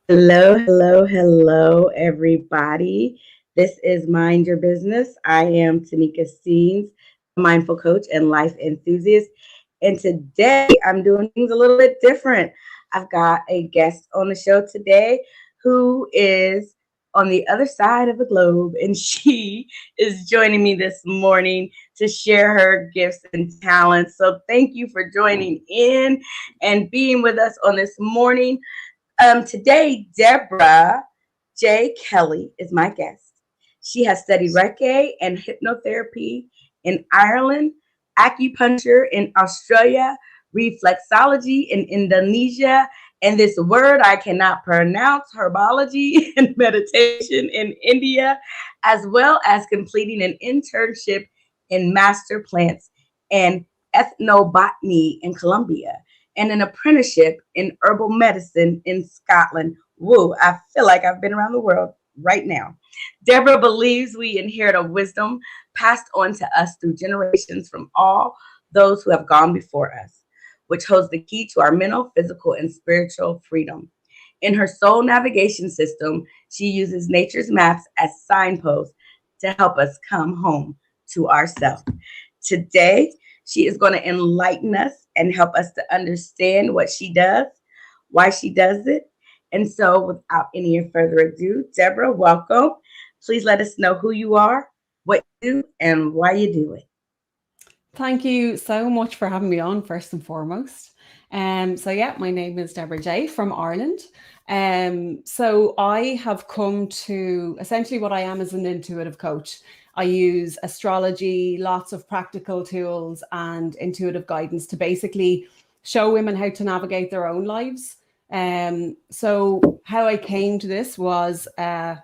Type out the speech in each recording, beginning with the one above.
Hello, everybody. This is Mind Your Business. I am Tanika Steens, a mindful coach and life enthusiast. And today I'm doing things a little bit different. I've got a guest on the show today who is on the other side of the globe, and she is joining me this morning to share her gifts and talents. So thank you for joining in and being with us on this morning. Today, Deborah J. Kelly is my guest. She has studied Reiki and hypnotherapy in Ireland, acupuncture in Australia, reflexology in Indonesia, and this word I cannot pronounce, herbology and meditation in India, as well as completing an internship in master plants and ethnobotany in Colombia and an apprenticeship in herbal medicine in Scotland. Woo, I feel like I've been around the world right now. Deborah believes we inherit a wisdom passed on to us through generations from all those who have gone before us, which holds the key to our mental, physical, and spiritual freedom. In her soul navigation system, she uses nature's maps as signposts to help us come home to ourselves. Today, she is going to enlighten us and help us to understand what she does, why she does it. And so without any further ado, Deborah, welcome. Please let us know who you are, what you do, and why you do it. Thank you so much for having me on, first and foremost. My name is Deborah J from Ireland. So I have come to essentially what I am as an intuitive coach. I use astrology, lots of practical tools and intuitive guidance to basically show women how to navigate their own lives. So how I came to this was, I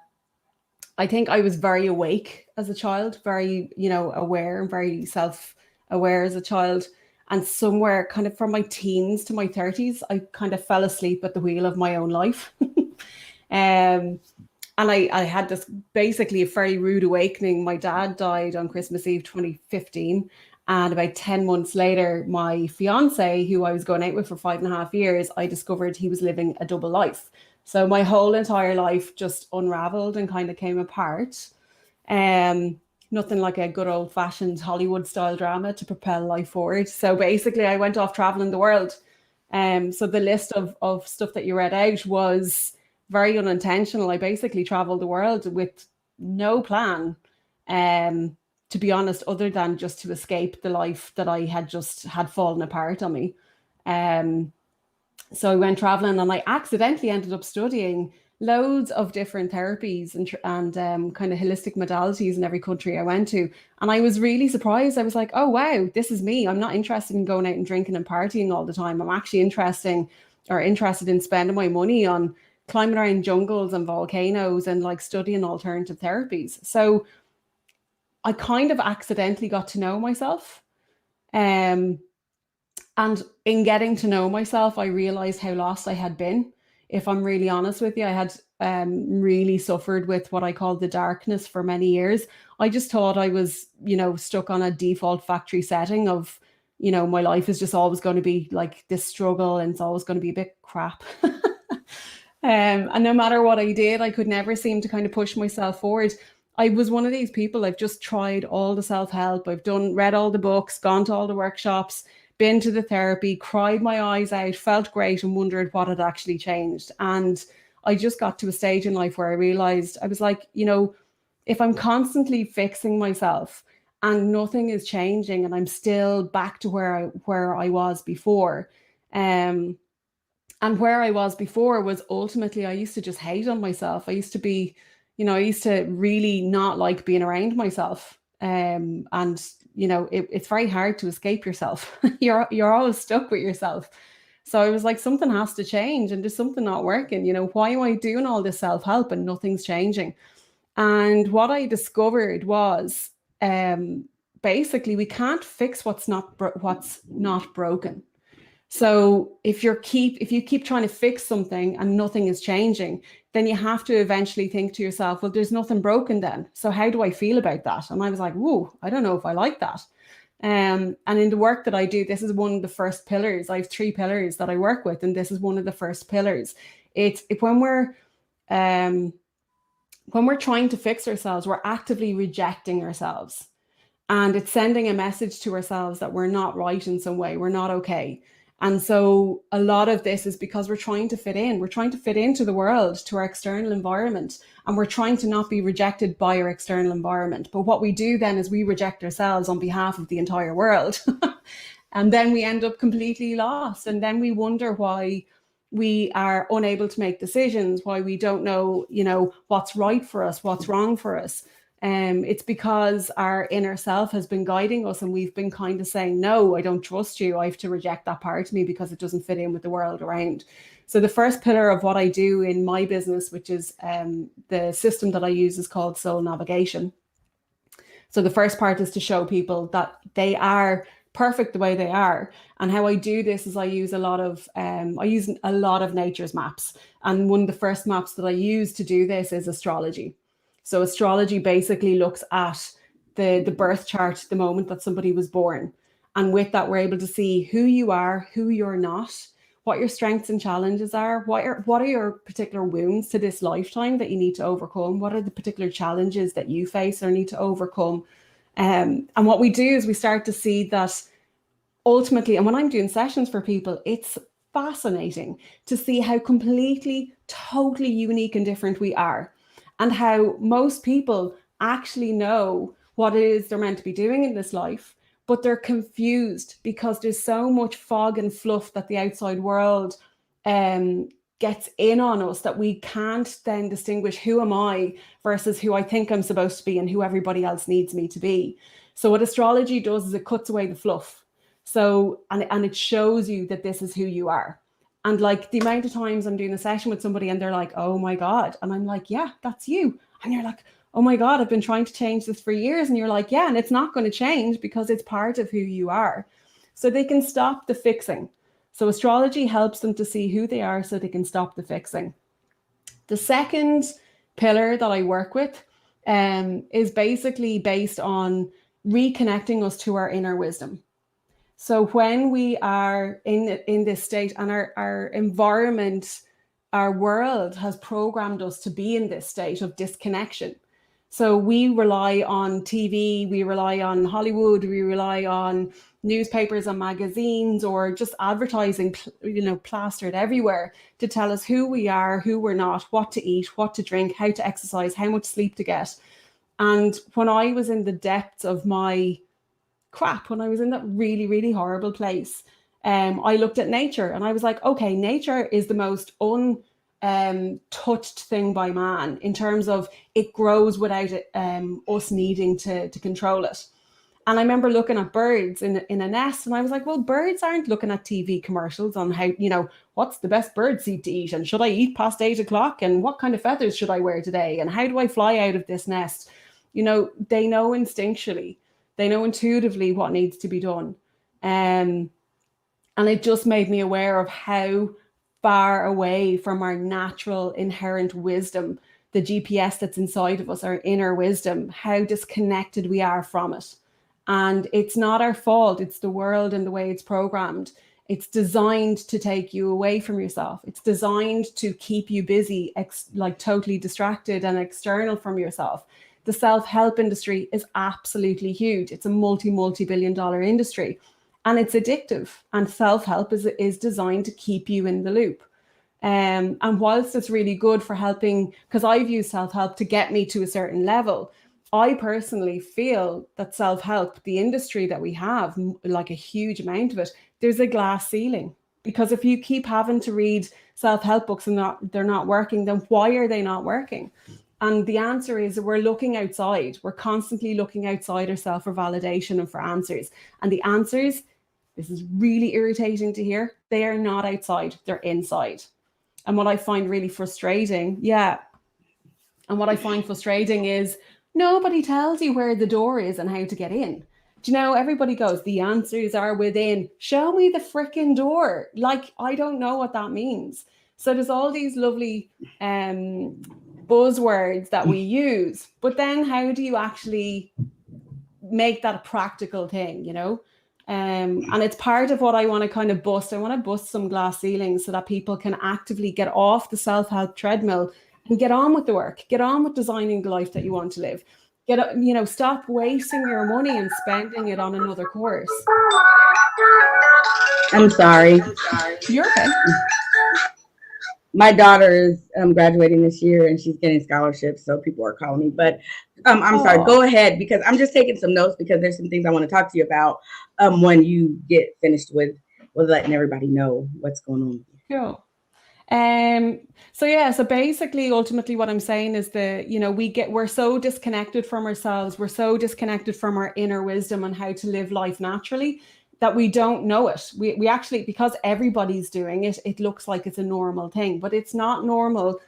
think I was very awake as a child, very, aware and very self-aware as a child. And somewhere kind of from my teens to my 30s, I kind of fell asleep at the wheel of my own life. And I had this basically a very rude awakening. My dad died on Christmas Eve 2015. And about 10 months later, my fiance, who I was going out with for 5.5 years, I discovered he was living a double life. So my whole entire life just unraveled and kind of came apart. Nothing like a good old fashioned Hollywood style drama to propel life forward. So basically I went off traveling the world. So the list of stuff that you read out was very unintentional. I basically traveled the world with no plan, to be honest, other than just to escape the life that I had just had fallen apart on me. So I went traveling and I accidentally ended up studying loads of different therapies and kind of holistic modalities in every country I went to. And I was really surprised. I was like, oh, wow, this is me. I'm not interested in going out and drinking and partying all the time. I'm actually interested in spending my money on climbing around jungles and volcanoes and like studying alternative therapies. So I kind of accidentally got to know myself. And in getting to know myself, I realized how lost I had been. If I'm really honest with you, I had really suffered with what I call the darkness for many years. I just thought I was, stuck on a default factory setting of, my life is just always going to be like this struggle and it's always going to be a bit crap. And no matter what I did, I could never seem to kind of push myself forward. I was one of these people, I've just tried all the self-help. I've read all the books, gone to all the workshops, been to the therapy, cried my eyes out, felt great and wondered what had actually changed. And I just got to a stage in life where I realized, I was like, if I'm constantly fixing myself and nothing is changing and I'm still back to where I was before, and where I was before was ultimately, I used to just hate on myself. I used to be, I used to really not like being around myself. And it's very hard to escape yourself. You're always stuck with yourself. So I was like, something has to change, and there's something not working. Why am I doing all this self-help and nothing's changing? And what I discovered was, basically, we can't fix what's not broken. So if you keep trying to fix something and nothing is changing, then you have to eventually think to yourself, well, there's nothing broken then. So how do I feel about that? And I was like, whoa, I don't know if I like that. And in the work that I do, this is one of the first pillars. I have 3 pillars that I work with, and this is one of the first pillars. It's um, when we're trying to fix ourselves, we're actively rejecting ourselves. And it's sending a message to ourselves that we're not right in some way, we're not okay. And so a lot of this is because we're trying to fit in. We're trying to fit into the world, to our external environment, and we're trying to not be rejected by our external environment. But what we do then is we reject ourselves on behalf of the entire world. And then we end up completely lost. And then we wonder why we are unable to make decisions, why we don't know, what's right for us, what's wrong for us. It's because our inner self has been guiding us, and we've been kind of saying, no, I don't trust you. I have to reject that part of me because it doesn't fit in with the world around. So the first pillar of what I do in my business, which is the system that I use, is called soul navigation. So the first part is to show people that they are perfect the way they are. And how I do this is I use a lot of nature's maps. And one of the first maps that I use to do this is astrology. So astrology basically looks at the birth chart, the moment that somebody was born. And with that, we're able to see who you are, who you're not, what your strengths and challenges are, what are your particular wounds to this lifetime that you need to overcome, what are the particular challenges that you face or need to overcome. And what we do is we start to see that ultimately, and when I'm doing sessions for people, it's fascinating to see how completely, totally unique and different we are, and how most people actually know what it is they're meant to be doing in this life, but they're confused because there's so much fog and fluff that the outside world gets in on us, that we can't then distinguish who am I versus who I think I'm supposed to be and who everybody else needs me to be. So what astrology does is it cuts away the fluff. So, and it shows you that this is who you are. And like the amount of times I'm doing a session with somebody and they're like, oh my God. And I'm like, yeah, that's you. And you're like, oh my God, I've been trying to change this for years. And you're like, yeah, and it's not going to change because it's part of who you are. So they can stop the fixing. So astrology helps them to see who they are so they can stop the fixing. The second pillar that I work with is basically based on reconnecting us to our inner wisdom. So when we are in this state, and our environment, our world has programmed us to be in this state of disconnection. So we rely on TV, we rely on Hollywood, we rely on newspapers and magazines, or just advertising, plastered everywhere to tell us who we are, who we're not, what to eat, what to drink, how to exercise, how much sleep to get. And when I was in the depths of my crap, when I was in that really, really horrible place, I looked at nature and I was like, okay, nature is the most touched thing by man, in terms of it grows without us needing to control it. And I remember looking at birds in a nest, and I was like, well, birds aren't looking at TV commercials on how, what's the best bird seed to eat, and should I eat past 8 o'clock, and what kind of feathers should I wear today, and how do I fly out of this nest? They know instinctually, they know intuitively what needs to be done. And it just made me aware of how far away from our natural inherent wisdom, the GPS that's inside of us, our inner wisdom, how disconnected we are from it. And it's not our fault. It's the world and the way it's programmed. It's designed to take you away from yourself. It's designed to keep you busy, totally distracted and external from yourself. The self-help industry is absolutely huge. It's a multi-billion-dollar industry, and it's addictive. And self-help is designed to keep you in the loop. And whilst it's really good for helping, because I've used self-help to get me to a certain level, I personally feel that self-help, the industry that we have, like a huge amount of it, there's a glass ceiling. Because if you keep having to read self-help books and they're not working, then why are they not working? And the answer is we're looking outside. We're constantly looking outside ourselves for validation and for answers. And the answers, this is really irritating to hear, they are not outside, they're inside. And what I find really frustrating, and what I find frustrating is nobody tells you where the door is and how to get in. Do you know, everybody goes, the answers are within. Show me the freaking door. Like, I don't know what that means. So there's all these lovely buzzwords that we use, but then how do you actually make that a practical thing, you know? And it's part of what I want to kind of bust. I want to bust some glass ceilings so that people can actively get off the self-help treadmill and get on with the work, get on with designing the life that you want to live. Stop wasting your money and spending it on another course. I'm sorry. You're okay. My daughter is graduating this year and she's getting scholarships, so people are calling me. But I'm sorry, go ahead, because I'm just taking some notes because there's some things I want to talk to you about when you get finished with letting everybody know what's going on. Cool. So basically, ultimately what I'm saying is that, we're so disconnected from ourselves. We're so disconnected from our inner wisdom on how to live life naturally that we don't know it. We actually, because everybody's doing it, it looks like it's a normal thing, but it's not normal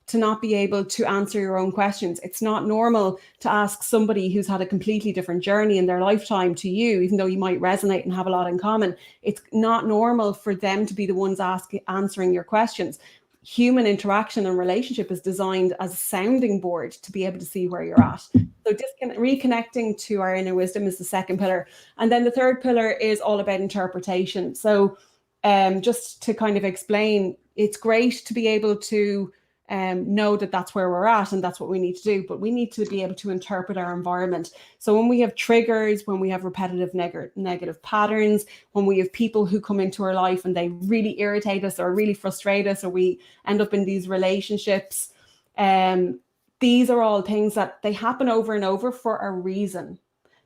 to not be able to answer your own questions. It's not normal to ask somebody who's had a completely different journey in their lifetime to you, even though you might resonate and have a lot in common. It's not normal for them to be the ones answering your questions. Human interaction and relationship is designed as a sounding board to be able to see where you're at. So reconnecting to our inner wisdom is the second pillar. And then the third pillar is all about interpretation. So just to kind of explain, it's great to be able to know that that's where we're at and that's what we need to do, but we need to be able to interpret our environment. So when we have triggers, when we have repetitive negative patterns, when we have people who come into our life and they really irritate us or really frustrate us, or we end up in these relationships, these are all things that they happen over and over for a reason.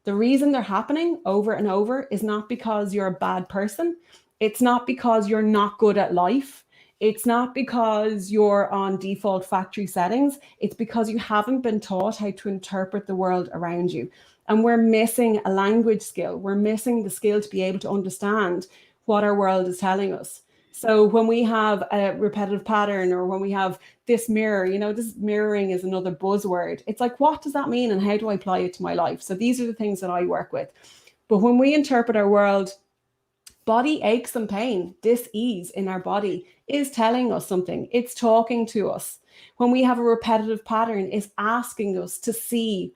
The reason they're happening over and over is not because you're a bad person. It's not because you're not good at life. It's not because you're on default factory settings. It's because you haven't been taught how to interpret the world around you. And we're missing a language skill. We're missing the skill to be able to understand what our world is telling us. So when we have a repetitive pattern, or when we have this mirror, this mirroring is another buzzword. It's like, what does that mean and how do I apply it to my life? So these are the things that I work with. But when we interpret our world, body aches and pain, dis-ease in our body is telling us something. It's talking to us. When we have a repetitive pattern, it's asking us to see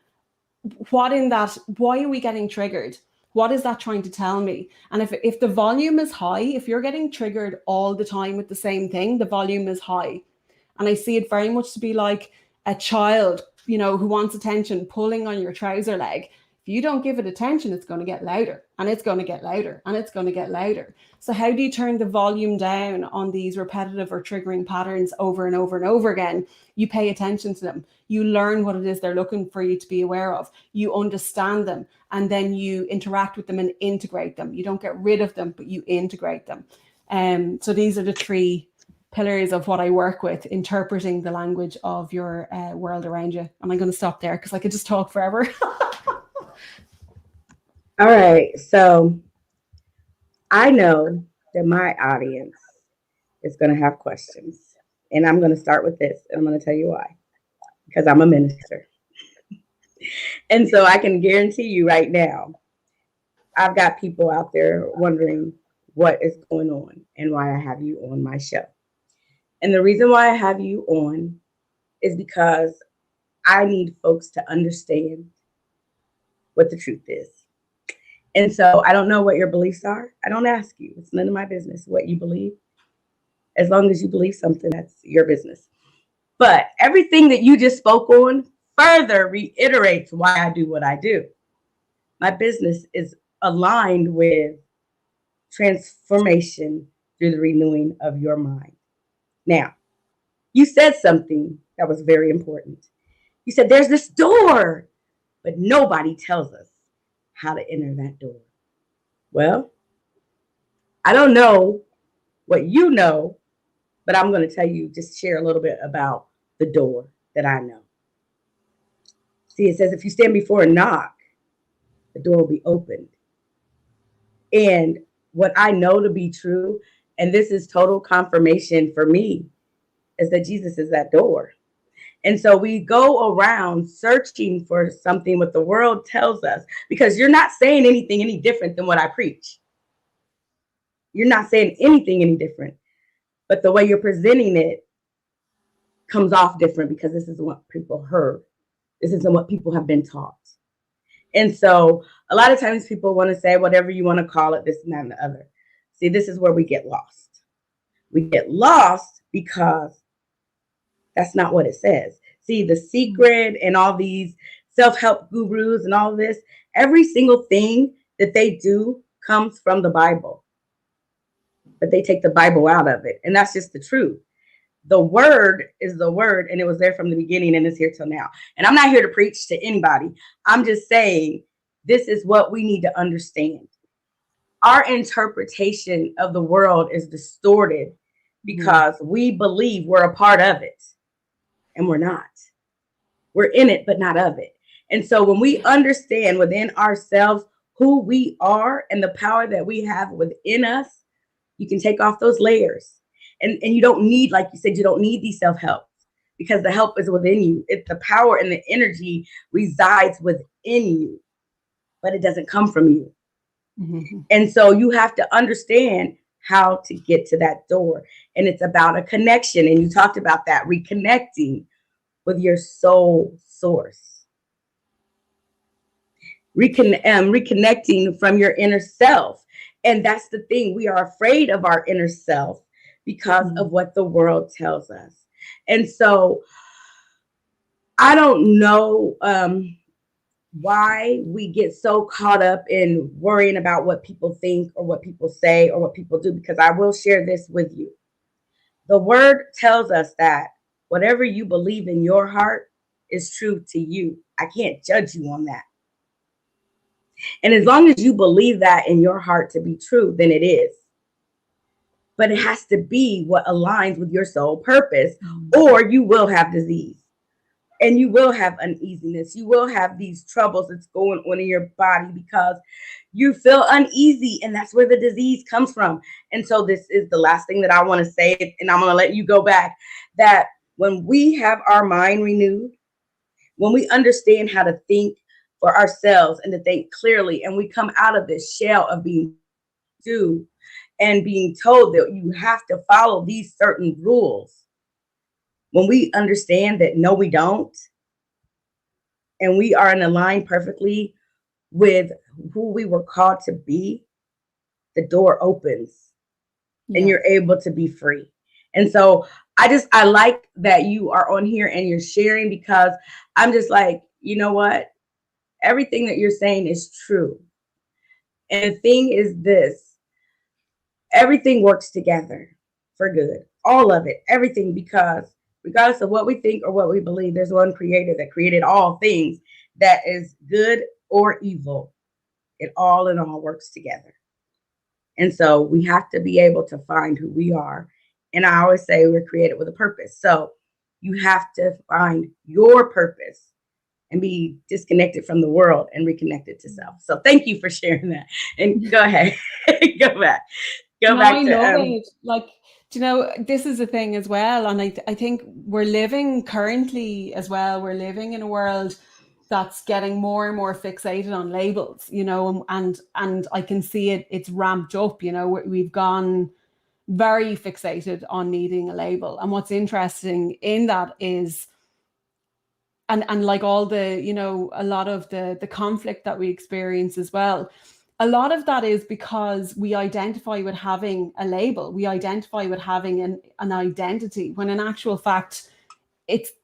why are we getting triggered? What is that trying to tell me? And if the volume is high, if you're getting triggered all the time with the same thing, the volume is high. And I see it very much to be like a child, who wants attention, pulling on your trouser leg. If you don't give it attention, it's going to get louder and it's going to get louder and it's going to get louder. So how do you turn the volume down on these repetitive or triggering patterns over and over and over again? You pay attention to them. You learn what it is they're looking for you to be aware of. You understand them, and then you interact with them and integrate them. You don't get rid of them, but you integrate them. So these are the three pillars of what I work with, interpreting the language of your world around you. And I'm going to stop there because I could just talk forever. All right. So I know that my audience is going to have questions. And I'm going to start with this. And I'm going to tell you why. Because I'm a minister. And so I can guarantee you right now, I've got people out there wondering what is going on and why I have you on my show. And the reason why I have you on is because I need folks to understand what the truth is. And so I don't know what your beliefs are. I don't ask you. It's none of my business what you believe. As long as you believe something, that's your business. But everything that you just spoke on further reiterates why I do what I do. My business is aligned with transformation through the renewing of your mind. Now, you said something that was very important. You said there's this door, but nobody tells us how to enter that door. Well, I don't know what you know, but I'm going to tell you, just share a little bit about the door that I know. See, it says if you stand before a knock, the door will be opened. And what I know to be true, and this is total confirmation for me, is that Jesus is that door. And so we go around searching for something what the world tells us, because you're not saying anything any different than what I preach. You're not saying anything any different, but the way you're presenting it comes off different because this is what people heard. This isn't what people have been taught. And so a lot of times people want to say whatever you want to call it, this and that and the other. See, this is where we get lost. We get lost because that's not what it says. See, The Secret and all these self-help gurus and all this, every single thing that they do comes from the Bible. But they take the Bible out of it. And that's just the truth. The word is the word, and it was there from the beginning and is here till now. And I'm not here to preach to anybody. I'm just saying this is what we need to understand. Our interpretation of the world is distorted because we believe we're a part of it, and we're not. We're in it, but not of it. And so when we understand within ourselves who we are and the power that we have within us, you can take off those layers. And you don't need, like you said, you don't need these self-help because the help is within you. It's the power and the energy resides within you, but it doesn't come from you. Mm-hmm. And so you have to understand how to get to that door. And it's about a connection. And you talked about that, reconnecting with your soul source. Reconnecting from your inner self. And that's the thing. We are afraid of our inner self because of what the world tells us. And so I don't know why we get so caught up in worrying about what people think or what people say or what people do, because I will share this with you. The word tells us that whatever you believe in your heart is true to you. I can't judge you on that. And as long as you believe that in your heart to be true, then it is. But it has to be what aligns with your soul purpose, or you will have disease and you will have uneasiness. You will have these troubles that's going on in your body because you feel uneasy, and that's where the disease comes from. And so this is the last thing that I want to say, and I'm going to let you go back, that when we have our mind renewed, when we understand how to think for ourselves and to think clearly, and we come out of this shell of being due and being told that you have to follow these certain rules, when we understand that no, we don't, and we are in a line perfectly with who we were called to be, the door opens and you're able to be free. And so I like that you are on here and you're sharing, because I'm just like, you know what? Everything that you're saying is true. And the thing is this, everything works together for good. All of it, everything, because regardless of what we think or what we believe, there's one creator that created all things that is good or evil. It all in all works together. And so we have to be able to find who we are. And I always say we're created with a purpose. So you have to find your purpose and be disconnected from the world and reconnected to self. So thank you for sharing that. And go ahead, go back. Go back to it. Like, you know, this is a thing as well. And I think we're living currently as well, we're living in a world that's getting more and more fixated on labels, you know, and I can see it's ramped up, you know, we've gone very fixated on needing a label. And what's interesting in that is, and like all the, you know, a lot of the conflict that we experience as well, a lot of that is because we identify with having a label, we identify with having an identity, when in actual fact,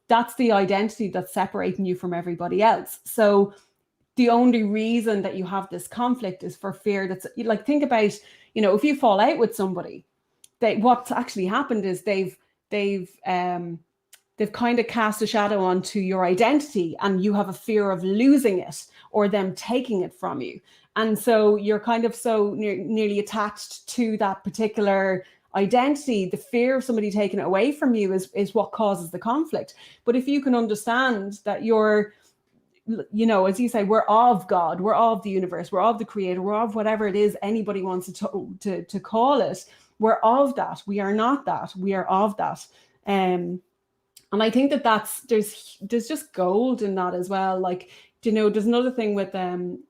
that's the identity that's separating you from everybody else. So the only reason that you have this conflict is for fear. That's like, think about, you know, if you fall out with somebody, what's actually happened is they've kind of cast a shadow onto your identity, and you have a fear of losing it or them taking it from you. And so you're kind of so nearly attached to that particular identity. The fear of somebody taking it away from you is what causes the conflict. But if you can understand that you know, as you say, we're of God, we're of the universe, we're of the creator, we're of whatever it is anybody wants to call it. We're of that. We are not that. We are of that. And I think that there's just gold in that as well. Like, you know, there's another thing with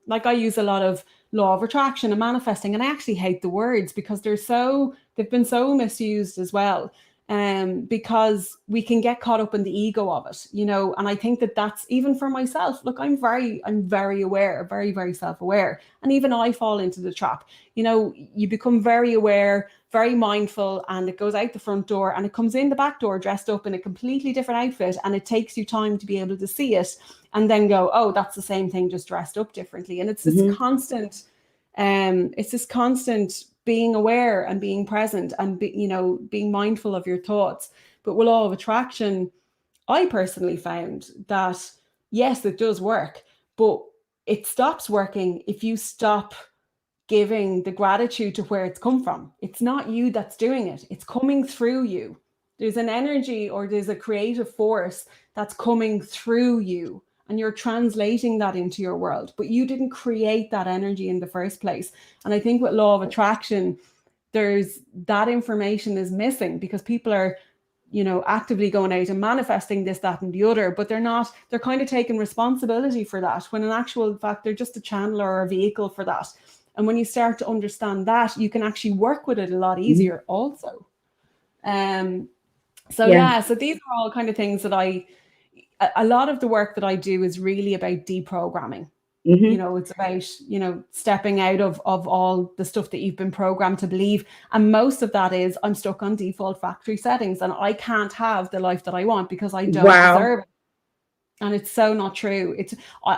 like I use a lot of law of attraction and manifesting, and I actually hate the words because they've been so misused as well. Because we can get caught up in the ego of it, you know, and I think that that's even for myself. Look, I'm very aware, very, very self-aware, and even I fall into the trap. You know, you become very aware, very mindful, and it goes out the front door and it comes in the back door dressed up in a completely different outfit, and it takes you time to be able to see it and then go, oh, that's the same thing, just dressed up differently. And it's this constant being aware and being present and you know, being mindful of your thoughts. But with law of attraction, I personally found that yes, it does work, but it stops working if you stop giving the gratitude to where it's come from. It's not you that's doing it, it's coming through you. There's an energy or there's a creative force that's coming through you, and you're translating that into your world, but you didn't create that energy in the first place. And I think with law of attraction, there's that information is missing because people are, you know, actively going out and manifesting this, that, and the other, but they're kind of taking responsibility for that, when in actual fact, they're just a channeler or a vehicle for that. And when you start to understand that, you can actually work with it a lot easier also. So these are all kind of things that a lot of the work that I do is really about deprogramming. You know, it's about, you know, stepping out of all the stuff that you've been programmed to believe. And most of that is I'm stuck on default factory settings and I can't have the life that I want because I don't deserve it. And it's so not true.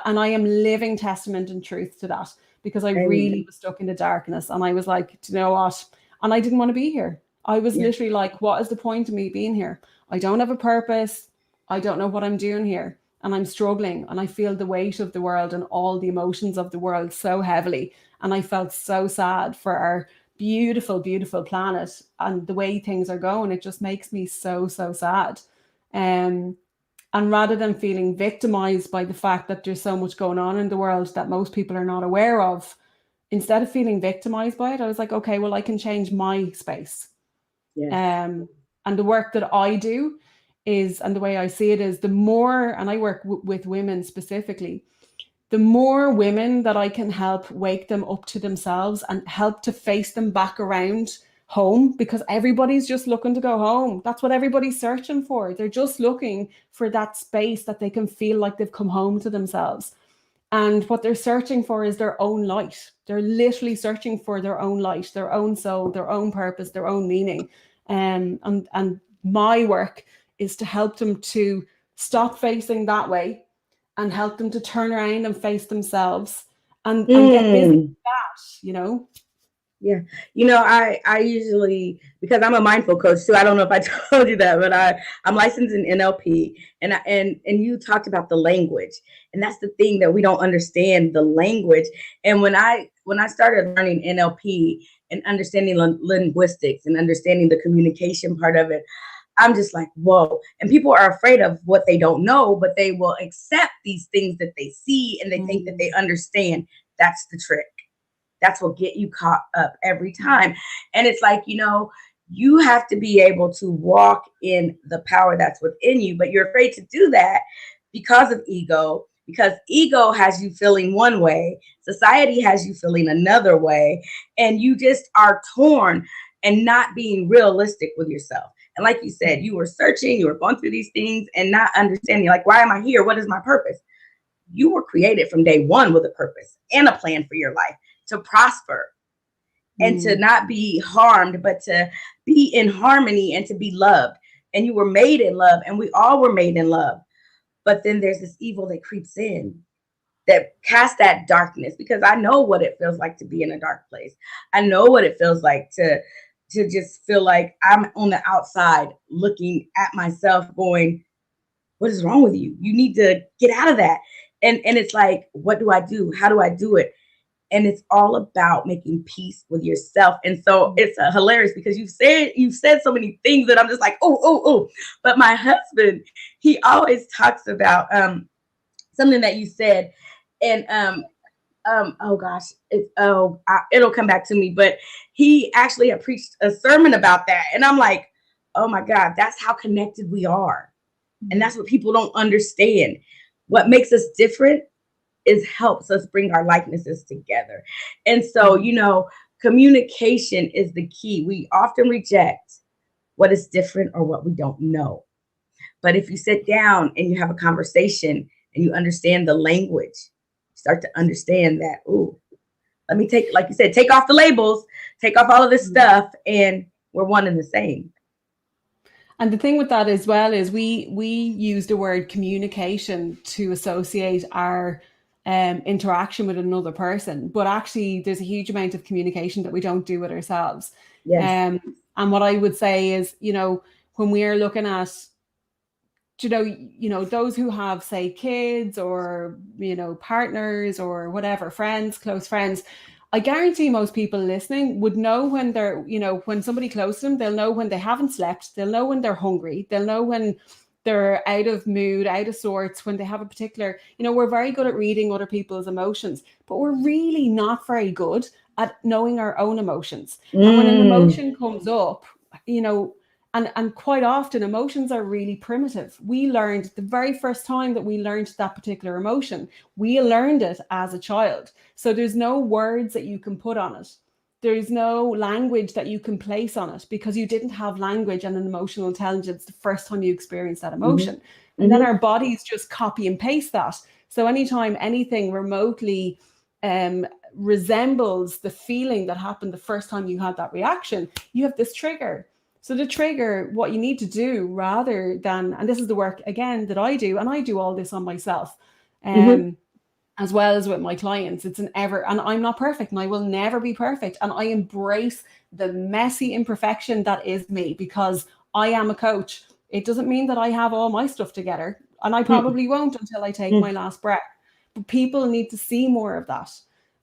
And I am living testament and truth to that, because I really was stuck in the darkness, and I was like, do you know what? And I didn't want to be here. I was literally like, what is the point of me being here? I don't have a purpose. I don't know what I'm doing here. And I'm struggling, and I feel the weight of the world and all the emotions of the world so heavily. And I felt so sad for our beautiful, beautiful planet and the way things are going. It just makes me so, so sad. And rather than feeling victimized by the fact that there's so much going on in the world that most people are not aware of, instead of feeling victimized by it, I was like, okay, well, I can change my space. And the work that I do is, and the way I see it is, the more, and I work with women specifically, the more women that I can help wake them up to themselves and help to face them back around home, because everybody's just looking to go home. That's what everybody's searching for. They're just looking for that space that they can feel like they've come home to themselves. And what they're searching for is their own light. They're literally searching for their own light, their own soul, their own purpose, their own meaning. And my work is to help them to stop facing that way and help them to turn around and face themselves and get busy with that, you know? Yeah. You know, I usually, because I'm a mindful coach too, I don't know if I told you that, but I'm licensed in NLP, and you talked about the language, and that's the thing, that we don't understand the language. And when I started learning NLP and understanding linguistics and understanding the communication part of it, I'm just like, whoa. And people are afraid of what they don't know, but they will accept these things that they see and they think that they understand. That's the trick. That's what get you caught up every time. And it's like, you know, you have to be able to walk in the power that's within you, but you're afraid to do that because of ego, because ego has you feeling one way, society has you feeling another way, and you just are torn and not being realistic with yourself. And like you said, you were searching, you were going through these things and not understanding, like, why am I here? What is my purpose? You were created from day one with a purpose and a plan for your life, to prosper and to not be harmed, but to be in harmony and to be loved. And you were made in love, and we all were made in love. But then there's this evil that creeps in, that casts that darkness, because I know what it feels like to be in a dark place. I know what it feels like to just feel like I'm on the outside looking at myself going, what is wrong with you? You need to get out of that. And it's like, what do I do? How do I do it? And it's all about making peace with yourself. And so it's hilarious, because you've said so many things that I'm just like, oh. But my husband, he always talks about something that you said, and oh gosh, it'll come back to me. But he actually had preached a sermon about that, and I'm like, oh my God, that's how connected we are, and that's what people don't understand. What makes us different is helps us bring our likenesses together, and so communication is the key. We often reject what is different or what we don't know. But if you sit down and you have a conversation and you understand the language, you start to understand that, ooh, let me take, like you said, take off the labels, take off all of this stuff, and we're one and the same. And the thing with that as well is we use the word communication to associate our interaction with another person, but actually there's a huge amount of communication that we don't do with ourselves. Yes. And what I would say is, when we are looking at, those who have, say, kids or, partners or whatever, friends, close friends, I guarantee most people listening would know when they're, when somebody close to them, they'll know when they haven't slept, they'll know when they're hungry, they'll know when they're out of mood, out of sorts, when they have a particular, we're very good at reading other people's emotions, but we're really not very good at knowing our own emotions. And when an emotion comes up, and quite often emotions are really primitive. We learned the very first time that we learned that particular emotion, we learned it as a child. So there's no words that you can put on it. There's no language that you can place on it because you didn't have language and an emotional intelligence the first time you experienced that emotion. And then our bodies just copy and paste that. So anytime anything remotely resembles the feeling that happened the first time you had that reaction, you have this trigger. So the trigger, what you need to do rather than, and this is the work again that I do, and I do all this on myself, as well as with my clients. It's and I'm not perfect, and I will never be perfect. And I embrace the messy imperfection that is me because I am a coach. It doesn't mean that I have all my stuff together, and I probably won't until I take my last breath. But people need to see more of that.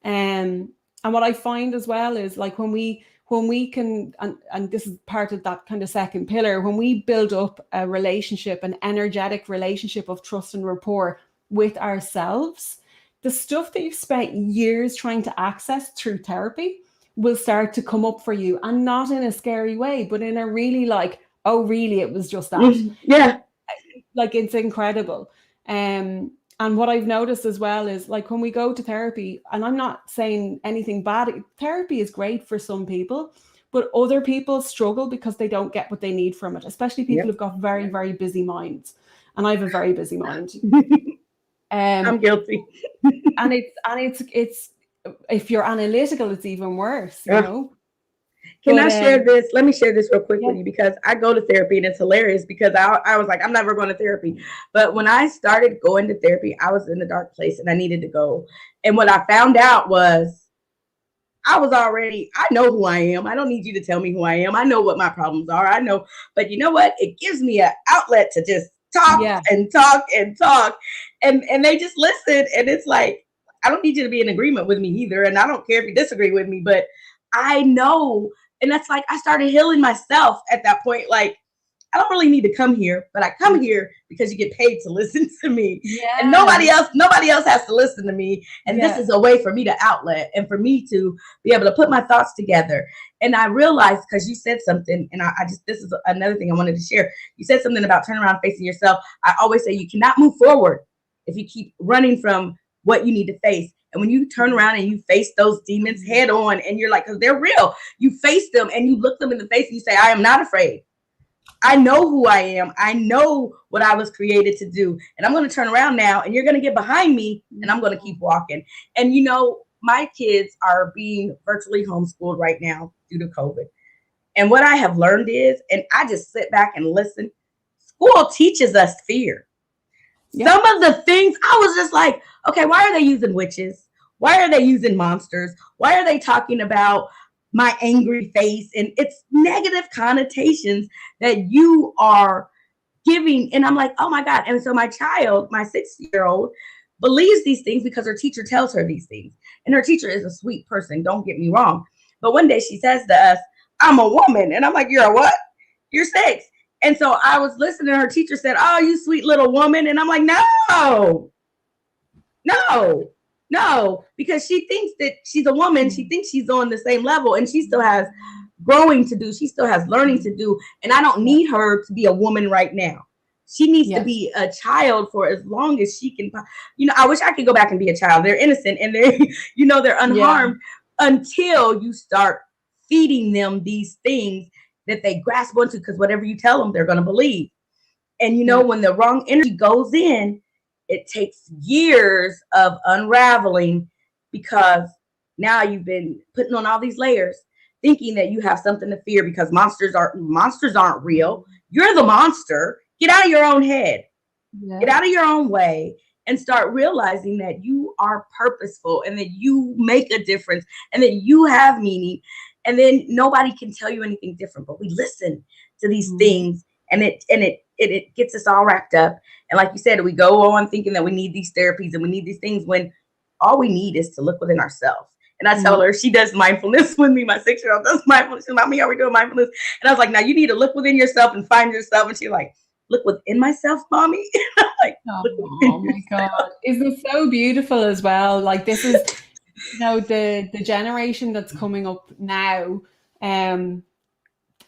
And what I find as well is, like, when we can, and this is part of that kind of second pillar, when we build up a relationship, an energetic relationship of trust and rapport with ourselves, the stuff that you've spent years trying to access through therapy will start to come up for you, and not in a scary way, but in a really like, oh, really, it was just that. Yeah. Like, it's incredible. And what I've noticed as well is, like, when we go to therapy, and I'm not saying anything bad, therapy is great for some people, but other people struggle because they don't get what they need from it, especially people who've got very, very busy minds. And I have a very busy mind. I'm guilty. and it's if you're analytical, it's even worse, Can I share this? Let me share this real quick with you, because I go to therapy and it's hilarious because I was like, I'm never going to therapy. But when I started going to therapy, I was in a dark place and I needed to go. And what I found out was I know who I am. I don't need you to tell me who I am. I know what my problems are. I know. But you know what? It gives me an outlet to just talk and talk and talk. And they just listen. And it's like, I don't need you to be in agreement with me either. And I don't care if you disagree with me, but I know. And that's like, I started healing myself at that point. Like, I don't really need to come here, but I come here because you get paid to listen to me. And nobody else has to listen to me. And this is a way for me to outlet and for me to be able to put my thoughts together. And I realized, because you said something, and this is another thing I wanted to share. You said something about turning around facing yourself. I always say you cannot move forward if you keep running from what you need to face. And when you turn around and you face those demons head on, and you're like, because they're real, you face them and you look them in the face and you say, I am not afraid. I know who I am. I know what I was created to do. And I'm going to turn around now, and you're going to get behind me, and I'm going to keep walking. And, my kids are being virtually homeschooled right now due to COVID. And what I have learned is, and I just sit back and listen, school teaches us fear. Some of the things I was just like, okay, why are they using witches? Why are they using monsters? Why are they talking about my angry face? And it's negative connotations that you are giving. And I'm like, oh my God. And so my child, my 6-year-old, believes these things because her teacher tells her these things. And her teacher is a sweet person, don't get me wrong. But one day she says to us, I'm a woman. And I'm like, you're a what? You're 6. And so I was listening. Her teacher said, oh, you sweet little woman. And I'm like, no, No, because she thinks that she's a woman. She thinks she's on the same level, and she still has growing to do. She still has learning to do. And I don't Yeah. need her to be a woman right now. She needs to Yes. be a child for as long as she can. I wish I could go back and be a child. They're innocent and they're, they're Yeah. unharmed until you start feeding them these things that they grasp onto, because whatever you tell them, they're going to believe. And Yeah. when the wrong energy goes in, it takes years of unraveling, because now you've been putting on all these layers, thinking that you have something to fear because monsters aren't real. You're the monster. Get out of your own head. Get Yeah. out of your own way and start realizing that you are purposeful and that you make a difference and that you have meaning. And then nobody can tell you anything different. But we listen to these Mhm. things, and it gets us all wrapped up. And like you said, we go on thinking that we need these therapies and we need these things, when all we need is to look within ourselves. And I tell Mhm. her, she does mindfulness with me. My 6-year-old does mindfulness. She's like, "Mommy, are we doing mindfulness?" And I was like, "Now you need to look within yourself and find yourself." And she's like, "Look within myself, Mommy." Like, look within Oh my yourself. God. Isn't it so beautiful as well? Like this is, the generation that's coming up now. Um,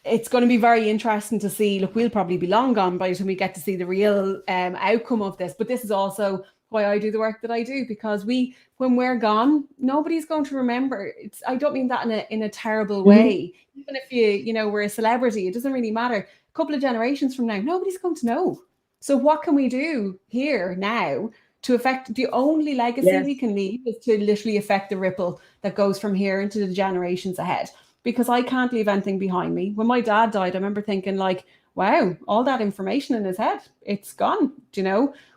it's going to be very interesting to see. Look, we'll probably be long gone by the time we get to see the real outcome of this. But this is also why I do the work that I do, because when we're gone, nobody's going to remember. I don't mean that in a terrible Mhm. way. Even if we're a celebrity, it doesn't really matter. A couple of generations from now, nobody's going to know. So what can we do here now to affect? The only legacy Yes. we can leave is to literally affect the ripple that goes from here into the generations ahead, because I can't leave anything behind me. When my dad died, I remember thinking like, wow, all that information in his head, it's gone.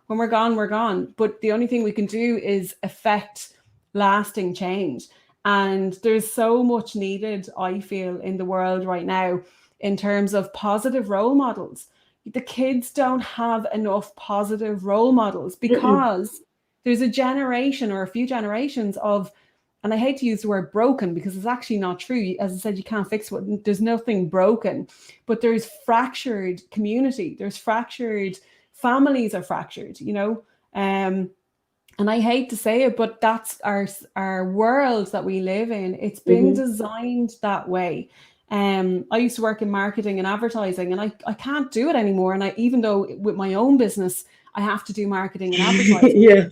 When we're gone, we're gone. But the only thing we can do is affect lasting change. And there's so much needed, I feel, in the world right now in terms of positive role models. The kids don't have enough positive role models Mm-mm. because there's a generation or a few generations of, and I hate to use the word broken because it's actually not true. As I said, you can't fix what, there's nothing broken, but there's fractured community. There's fractured families are fractured. Um, and I hate to say it, but that's our world that we live in. It's been Mhm. designed that way. I used to work in marketing and advertising, and I can't do it anymore. And even though with my own business, I have to do marketing and advertising, Yeah.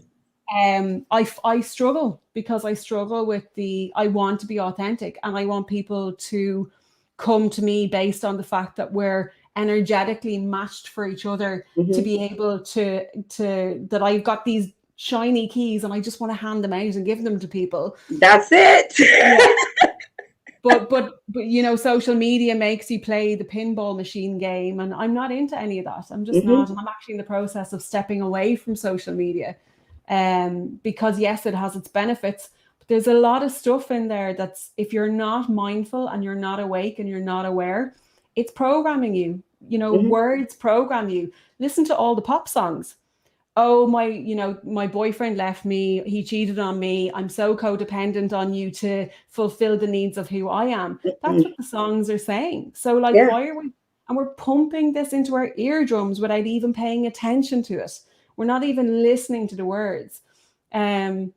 I struggle because I struggle with I want to be authentic and I want people to come to me based on the fact that we're energetically matched for each other, to Mhm. be able that I've got these shiny keys and I just want to hand them out and give them to people. That's it. Yeah. But social media makes you play the pinball machine game, and I'm not into any of that. I'm just not, Mhm. and I'm actually in the process of stepping away from social media, because yes, it has its benefits, but there's a lot of stuff in there that's, if you're not mindful and you're not awake and you're not aware, it's programming you. Mhm. Words program you. Listen to all the pop songs. Oh, my boyfriend left me, he cheated on me, I'm so codependent on you to fulfill the needs of who I am. That's Mm-mm. what the songs are saying. So like, Yeah. why are we, and we're pumping this into our eardrums without even paying attention to it. We're not even listening to the words. um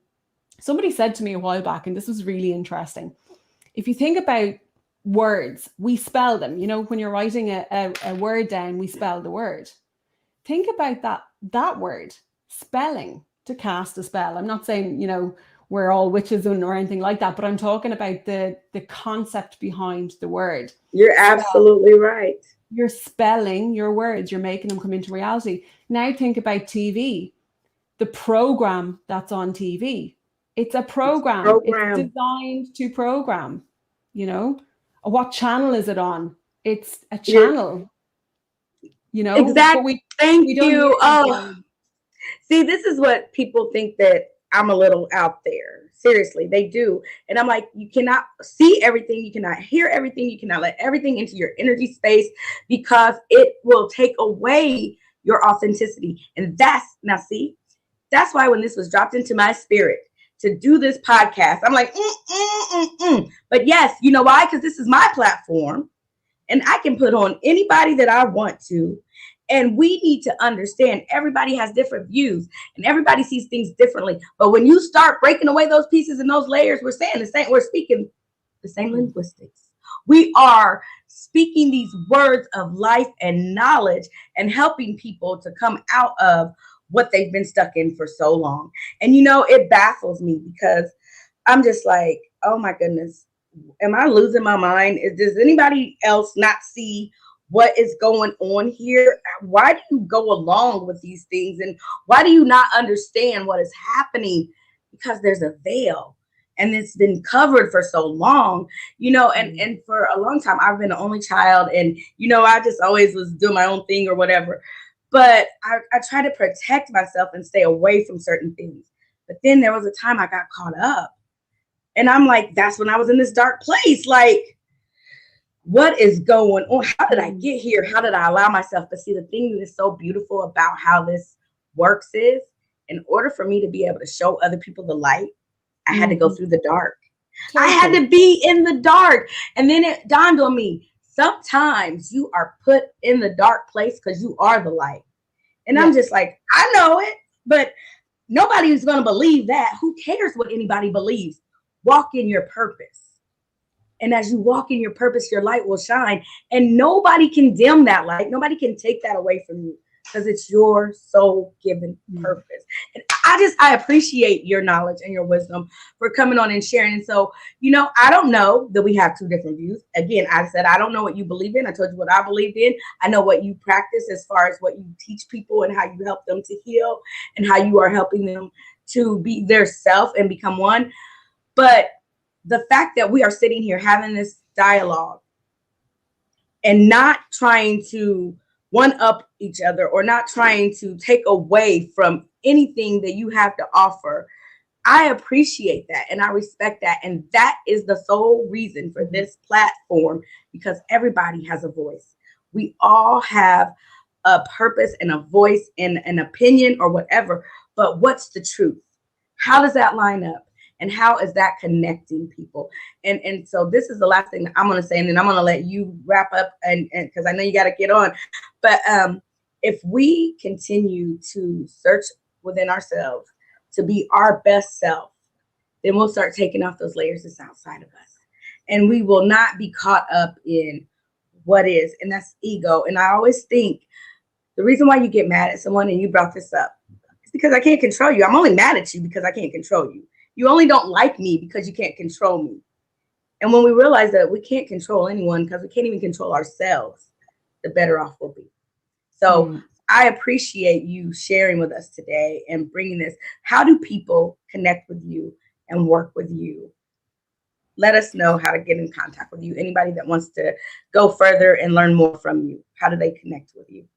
Somebody said to me a while back, and this was really interesting: if you think about words, we spell them. When you're writing a word down, we spell the word. Think about that word, spelling, to cast a spell. I'm not saying, we're all witches or anything like that, but I'm talking about the concept behind the word. You're Spell. absolutely right. You're spelling your words, you're making them come into reality. Now think about TV, the program that's on TV. It's a It's program. It's program. designed to program. You know, what channel is it on? It's a You're channel. But exact. we Thank don't hear you. these Oh, words. see, this is what people think, that I'm a little out there. Seriously, they do. And I'm like, you cannot see everything, you cannot hear everything, you cannot let everything into your energy space, because it will take away your authenticity. And now see, that's why when this was dropped into my spirit to do this podcast, I'm like, But yes, you know why? Because this is my platform and I can put on anybody that I want to. And we need to understand everybody has different views and everybody sees things differently. But when you start breaking away those pieces and those layers, we're saying the same, we're speaking the same linguistics. We are speaking these words of life and knowledge and helping people to come out of what they've been stuck in for so long. And it baffles me because I'm just like, oh my goodness, am I losing my mind? Does anybody else not see what is going on here? Why do you go along with these things? And why do you not understand what is happening? Because there's a veil and it's been covered for so long, and for a long time, I've been the only child. And, I just always was doing my own thing or whatever. But I try to protect myself and stay away from certain things. But then there was a time I got caught up. And I'm like, that's when I was in this dark place. Like, what is going on? How did I get here? How did I allow myself to see the thing that is so beautiful about how this works is, in order for me to be able to show other people the light, I had to go through the dark. I had to be in the dark. And then it dawned on me, sometimes you are put in the dark place because you are the light. And I'm just like, I know it, but nobody's going to believe that. Who cares what anybody believes? Walk in your purpose. And as you walk in your purpose, your light will shine. And nobody can dim that light. Nobody can take that away from you because it's your soul-given purpose. And I appreciate your knowledge and your wisdom for coming on and sharing. And so, I don't know that we have two different views. Again, I said, I don't know what you believe in. I told you what I believed in. I know what you practice as far as what you teach people and how you help them to heal and how you are helping them to be their self and become one. But the fact that we are sitting here having this dialogue and not trying to one up each other or not trying to take away from anything that you have to offer, I appreciate that and I respect that. And that is the sole reason for this platform, because everybody has a voice. We all have a purpose and a voice and an opinion or whatever. But what's the truth? How does that line up? And how is that connecting people? And so this is the last thing that I'm going to say, and then I'm going to let you wrap up, and because I know you got to get on. But if we continue to search within ourselves to be our best self, then we'll start taking off those layers that's outside of us. And we will not be caught up in what is, and that's ego. And I always think the reason why you get mad at someone, and you brought this up, is because I can't control you. I'm only mad at you because I can't control you. You only don't like me because you can't control me. And when we realize that we can't control anyone because we can't even control ourselves, the better off we'll be. So I appreciate you sharing with us today and bringing this. How do people connect with you and work with you? Let us know how to get in contact with you. Anybody that wants to go further and learn more from you, how do they connect with you?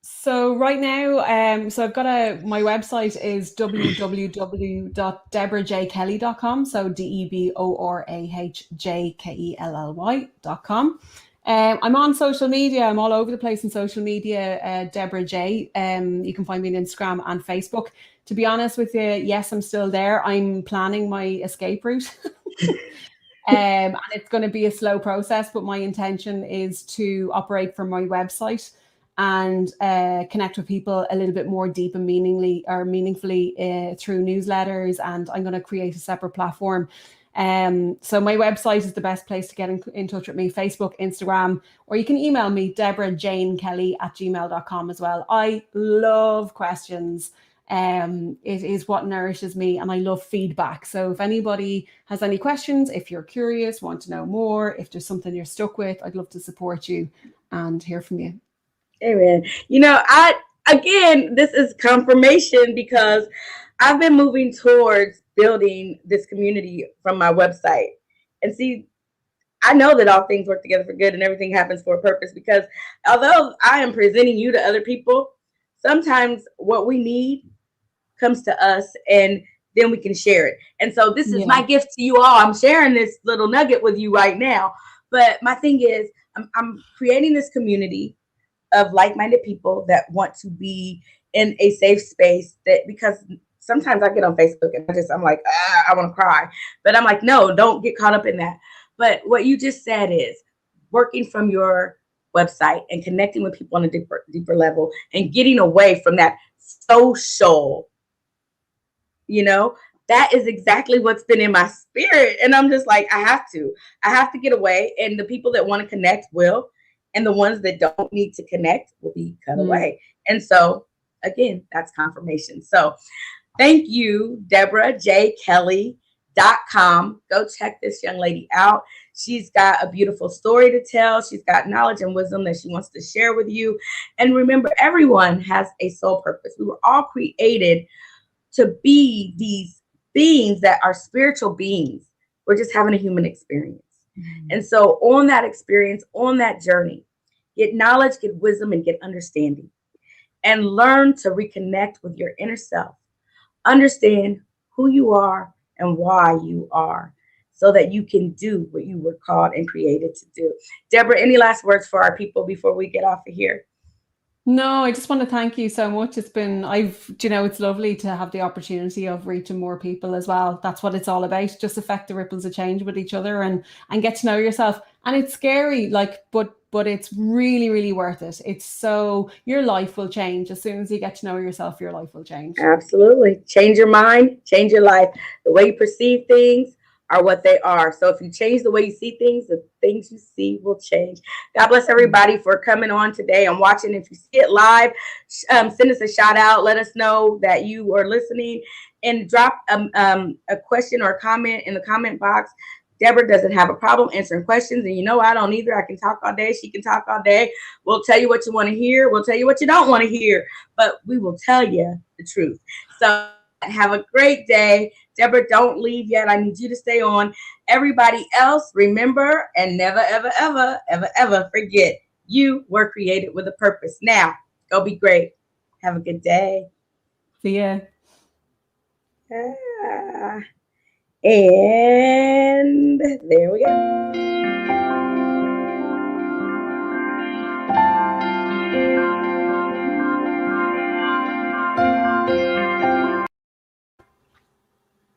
So right now, so I've got my website is www.deborahjkelly.com. So DEBORAHJKELLY.com. I'm on social media. I'm all over the place on social media. Deborah J. You can find me on Instagram and Facebook. To be honest with you, yes, I'm still there. I'm planning my escape route. And it's going to be a slow process, but my intention is to operate from my website and connect with people a little bit more deep and meaningfully through newsletters. And I'm going to create a separate platform. So my website is the best place to get in touch with me, Facebook, Instagram, or you can email me, deborahjanekelly@gmail.com as well. I love questions. It is what nourishes me, and I love feedback. So if anybody has any questions, if you're curious, want to know more, if there's something you're stuck with, I'd love to support you and hear from you. Amen. Again, this is confirmation because I've been moving towards building this community from my website. And see, I know that all things work together for good and everything happens for a purpose, because although I am presenting you to other people, sometimes what we need comes to us and then we can share it. And so this is my gift to you all. I'm sharing this little nugget with you right now. But my thing is, I'm creating this community of like-minded people that want to be in a safe space, that because sometimes I get on Facebook and I'm like, I want to cry, but I'm like, no, don't get caught up in that. But what you just said is working from your website and connecting with people on a deeper level and getting away from that social, you know, that is exactly what's been in my spirit. And I'm just like, I have to get away. And the people that want to connect will, and the ones that don't need to connect will be cut away. And so, again, that's confirmation. So, thank you, Deborah J. Kelly.com. Go check this young lady out. She's got a beautiful story to tell. She's got knowledge and wisdom that she wants to share with you. And remember, everyone has a soul purpose. We were all created to be these beings that are spiritual beings. We're just having a human experience. And so, on that experience, on that journey, get knowledge, get wisdom, and get understanding. And learn to reconnect with your inner self. Understand who you are and why you are, so that you can do what you were called and created to do. Deborah, any last words for our people before we get off of here? No, I just want to thank you so much. It's lovely to have the opportunity of reaching more people as well. That's what it's all about. Just affect the ripples of change with each other and get to know yourself. And it's scary, but it's really, really worth it. It's so your life will change as soon as you get to know yourself. Your life will change. Absolutely. Change your mind, change your life. The way you perceive things are what they are. So if you change the way you see things, the things you see will change. God bless everybody for coming on today and watching. If you see it live, send us a shout out. Let us know that you are listening, and drop a question or a comment in the comment box. Deborah doesn't have a problem answering questions. And you know, I don't either. I can talk all day. She can talk all day. We'll tell you what you want to hear. We'll tell you what you don't want to hear. But we will tell you the truth. So have a great day. Deborah, don't leave yet. I need you to stay on. Everybody else, remember and never, ever, ever, ever, ever forget you were created with a purpose. Now, go be great. Have a good day. See ya. Ah, and there we go.